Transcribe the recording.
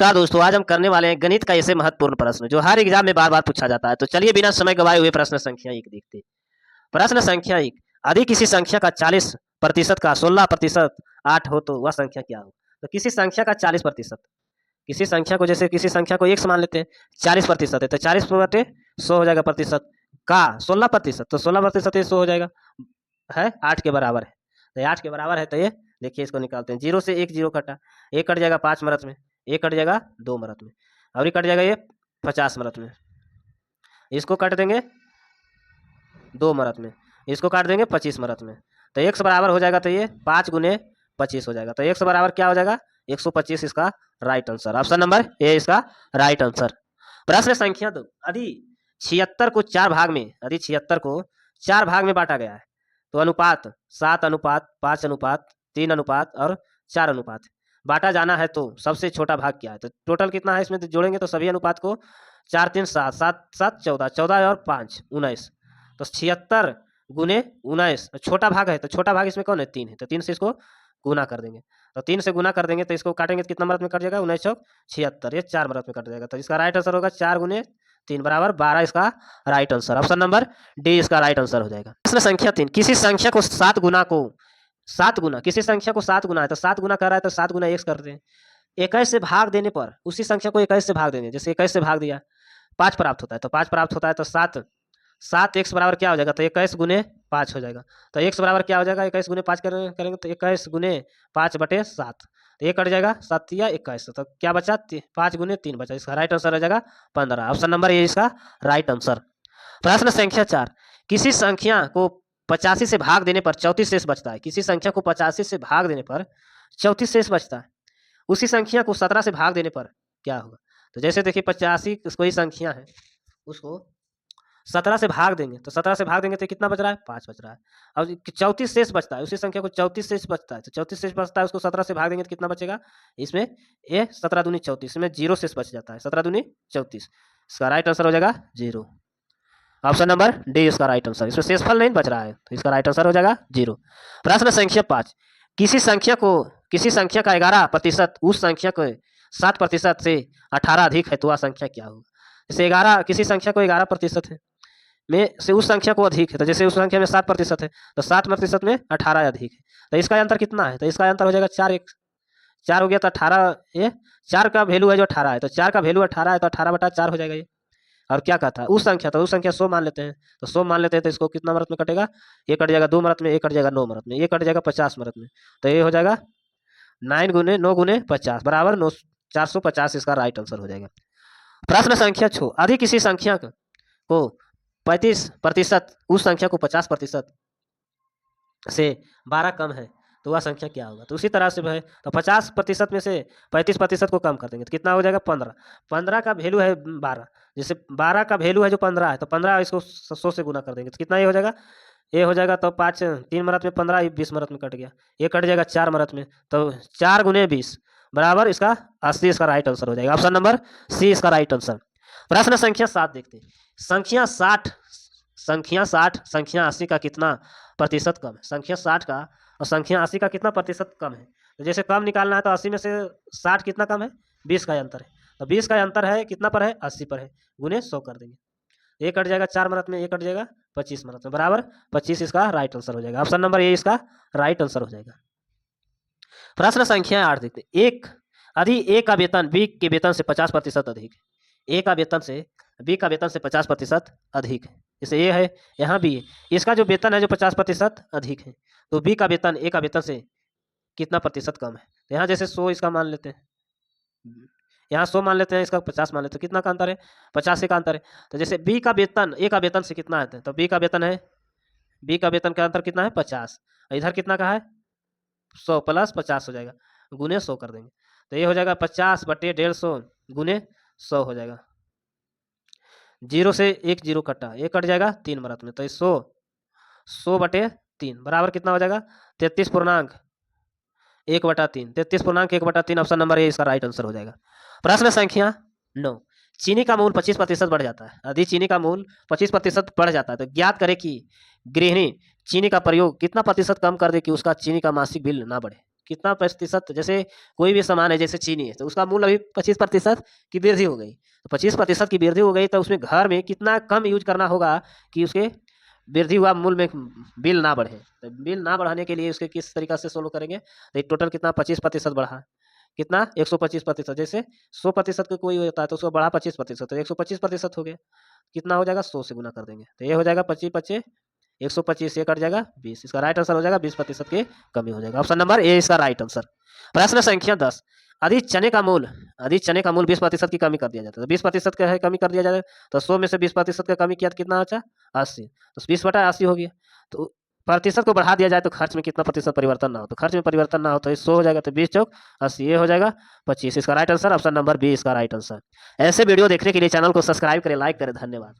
नमस्कार दोस्तों, आज हम करने वाले हैं गणित का ऐसे महत्वपूर्ण प्रश्न जो हर एग्जाम में बार-बार पूछा जाता है। तो चलिए बिना समय गवाए हुए प्रश्न संख्या 1 देखते हैं। प्रश्न संख्या 1, यदि किसी संख्या का 40% का 16% 8 हो तो वह संख्या क्या हो? तो किसी संख्या का 40%, किसी संख्या को जैसे किसी संख्या को x मान लेते हैं, 40% है तो 40 बटे 100 हो जाएगा प्रतिशत का 16%, तो 16% ये 100 हो जाएगा, है 8 के बराबर है। तो ये 8 के बराबर है तो ये देखिए इसको निकालते हैं। 0 से 1 0 कटा, 1 कट जाएगा 5 मिनट में, 1 कट जाएगा 2 मिनट में और ये कट जाएगा ये 50 मिनट में। इसको काट देंगे 2 मिनट में, इसको काट देंगे 25 मिनट में। तो x बराबर हो जाएगा तो ये 5 गुने 25 हो जाएगा। तो x बराबर क्या हो जाएगा 125 इसका right answer. Option number A इसका राइट आंसर। प्रश्न संख्या 2, यदि 76 को 4 भाग में, यदि 76 को 4 भाग में बांटा गया है तो अनुपात 7 अनुपात 5 अनुपात 3 अनुपात और 4 अनुपात बांटा जाना है तो सबसे छोटा भाग क्या है? तो टोटल कितना है इसमें जोड़ेंगे तो सभी अनुपात को 4 3 7 7 7 14 14 और 5 19, तो 76 गुने 19 छोटा भाग है तो छोटा भाग इसमें कौन है 3 है, तो 3 से इसको गुना कर देंगे। तो 3 से गुना कर देंगे तो इसको काटेंगे तो कितना मिनट में कट जाएगा 19 चौक 76, ये 4 मिनट में कट जाएगा। तो इसका राइट आंसर होगा 4 गुने 3 बराबर 12 इसका right answer. Option number D इसका राइट आंसर हो जाएगा। प्रश्न संख्या 3, किसी संख्या को 7 गुना किसी संख्या को 7 गुना है तो 7 गुना कर रहा है तो 7 गुना x करते हैं। 21 से भाग देने पर उसी संख्या को 21 से भाग देंगे, जैसे 21 से भाग दिया 5 प्राप्त होता है, तो 5 प्राप्त होता है तो 7 x बराबर क्या हो जाएगा तो 21 गुने 5 हो जाएगा। तो x बराबर क्या हो जाएगा 21 गुने 5 करेंगे तो 21 गुने 5 बटे 7, तो ये कट जाएगा 7 या 21, तो क्या बचा 5 गुने 3 बचा, इसका राइट आंसर हो जाएगा 15। ऑप्शन नंबर ए इसका राइट आंसर। प्रश्न संख्या 4, किसी संख्या को 85 से भाग देने पर 34 शेष बचता है। किसी संख्या को 85 से भाग देने पर 34 शेष बचता है, उसी संख्या को 17 से भाग देने पर क्या होगा? तो जैसे देखिए 85 कोई संख्या है, उसको 17 से भाग देंगे तो 17 से भाग देंगे तो कितना बच रहा है 5 बच रहा है। और 34 शेष बचता है, उसी संख्या को 34 शेष बचता है, तो 34 शेष बचता है उसको 17 से भाग देंगे तो कितना बचेगा, इसमें ये 17 दूनी 34, इसमें 0 शेष बच जाता है, 17 दूनी 34, इसका राइट आंसर हो जाएगा 0। ऑप्शन नंबर डी इसका राइट आंसर। इसमें शेषफल नहीं बच रहा है तो इसका राइट आंसर हो जाएगा 0। प्रश्न संख्या 5, किसी संख्या का 11% उस संख्या को 7% से 18 अधिक है तो वह संख्या क्या होगा? जैसे 11 किसी संख्या को 11% है में से उस संख्या को अधिक है, तो जैसे उस संख्या में 7% है तो 7% में 18 अधिक है, तो इसका अंतर कितना है? तो इसका अंतर हो जाएगा 4 हो गया तो 18, ये 4 का वैल्यू है जो 18 है, तो 4 का वैल्यू 18 है तो 18/4 हो जाएगा ये। और क्या कहता है उस संख्या, तो उस संख्या 100 मान लेते हैं, तो 100 मान लेते हैं तो इसको कितना मिनट में कटेगा, ये कट जाएगा 2 मिनट में, ये कट जाएगा 9 मिनट में, ये कट जाएगा 50 मिनट में, तो ये हो जाएगा 9 गुने 9 गुने 50 बराबर 9 450 इसका राइट आंसर हो जाएगा। प्रश्न संख्या 6, यदि किसी संख्या को 35% उस संख्या को 50% से 12 कम है तो वह संख्या क्या होगा? तो उसी तरह से है तो 50% में से 35% को कम कर देंगे तो कितना हो जाएगा 15। 15 का वैल्यू है 12, जैसे 12 का वैल्यू है जो 15 है तो 15 इसको 100 से गुना कर देंगे तो कितना ये हो जाएगा, ये हो जाएगा तो 5 3 मिनट में 15, ये 20 मिनट में कट गया, ये कट जाएगा 4 मिनट में, तो 4 गुने 20 बराबर इसका 80 इसका राइट आंसर हो जाएगा। ऑप्शन नंबर सी इसका राइट आंसर। प्रश्न संख्या 7 देखते हैं। संख्या 60 संख्या 80 का कितना प्रतिशत कम है? संख्या 60 का और संख्या 80 का कितना प्रतिशत कम है? तो जैसे कम निकालना है तो 80 में से 60 कितना कम है, 20 का अंतर है, तो 20 का अंतर है कितना पर है 80 पर है, गुने 100 कर देंगे, ये कट जाएगा 4 मिनट में, ये कट जाएगा 25 मिनट में बराबर 25 इसका राइट आंसर हो जाएगा। ऑप्शन नंबर ए इसका राइट आंसर हो जाएगा। प्रश्न संख्या 8 देखते हैं। यदि ए का वेतन बी के वेतन से 50% अधिक है, ए का वेतन से बी का वेतन से 50% अधिक है, जैसे ए है यहाँ बी है, इसका जो वेतन है जो 50% अधिक है, तो बी का वेतन ए का वेतन से कितना प्रतिशत कम है? तो यहाँ जैसे 100 इसका मान लेते हैं, यहाँ 100 मान लेते हैं, इसका 50 मान लेते हैं, कितना का अंतर है 50 का अंतर है। तो जैसे बी का वेतन ए का वेतन से कितना है, तो बी का वेतन का अंतर कितना है 50, इधर कितना का है 100 प्लस 50 हो जाएगा, गुने 100 कर देंगे, तो ये हो जाएगा 50 बटे 150 गुने 100 हो जाएगा। 0 से 1 0 कटा, ये कट जाएगा 3 मिनट में, तो 100 बटे 3 बराबर कितना हो जाएगा 33.1/3, 33.1/3 ऑप्शन नंबर ए इसका राइट आंसर हो जाएगा। प्रश्न संख्या 9, चीनी का मूल्य 25% बढ़ जाता है। यदि चीनी का मूल्य 25% बढ़ जाता है तो ज्ञात करें कि गृहिणी चीनी का प्रयोग कितना प्रतिशत कम कर दे कि उसका चीनी का मासिक बिल ना बढ़े। कितना प्रतिशत, जैसे कोई भी सामान है जैसे चीनी है तो उसका मूल्य अभी 25% की वृद्धि हो गई, तो 25% की वृद्धि हो गई तो उसमें घर में कितना कम यूज करना होगा कि उसके वृद्धि हुआ मूल्य में बिल ना बढ़े। तो बिल ना बढ़ाने के लिए उसके किस तरीका से सोल्व करेंगे, तो टोटल कितना 25% बढ़ा, कितना 125%, जैसे 100% का कोई होता है तो उसको बढ़ा 25%, तो 125% हो गया, कितना हो जाएगा 100 से गुना कर देंगे, तो ये हो जाएगा 25 25 125 से कट जाएगा 20, इसका राइट आंसर हो जाएगा 20% की कमी हो जाएगा। ऑप्शन नंबर ए इसका राइट आंसर। प्रश्न संख्या 10, यदि चने का मूल 20% की कमी कर दिया जाता है, तो 20% का है कमी कर दिया जाए तो 100 में से 20% का कमी किया तो कितना बचा 80, तो 20/80 हो गया। तो प्रतिशत को बढ़ा दिया जाए तो खर्च में कितना प्रतिशत परिवर्तन ना हो, तो खर्च में परिवर्तन ना हो तो 100 हो जाएगा, तो 20 चौक 80, ये हो जाएगा 25, इसका right answer option number B इसका राइट आंसर। ऐसे वीडियो देखने के लिए चैनल को सब्सक्राइब करें, लाइक करें, धन्यवाद।